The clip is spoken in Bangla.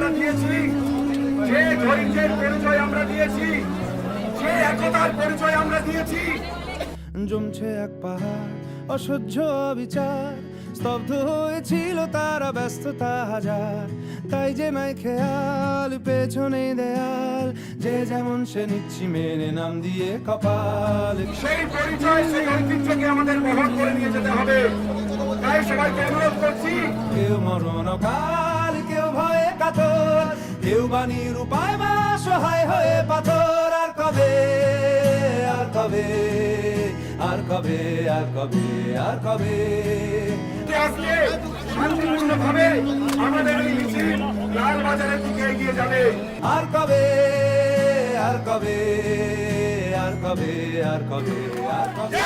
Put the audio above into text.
আমরা দিয়েছি, যে ধৈর্যের পরিচয় আমরা দিয়েছি, যে একতার পরিচয় আমরা দিয়েছি। জমছে এক পাহাড় অসহ্য বিচার, স্তব্ধ হয়েছিল তারা ব্যস্ততা হাজার। তাই যে নাই খেয়াল পেছনে দেয়াল, যে যেমন সে নিচ্ছি মেনে নাম দিয়ে কপাল। সেই পরিচয়, সেই ঐতিহ্যকে আমাদের বহন করে নিয়ে যেতে হবে। তাই সবাইকে অনুরোধ করছি, কেউ মরণ কাল, কেউ ভয়ে কাতর, কেউ বাণীর উপায় বা সহায় হয়ে পাথর। আর কবে, আর কবে, আর কবে, আর কবে, আর কবে আজকে শান্তিপূর্ণভাবে আমাদের এই মিছিল লালবাজারের দিকে এগিয়ে যাবে। আর কবে, আর কবে, আর কবে, আর কবে, আর কবে, আর কবে,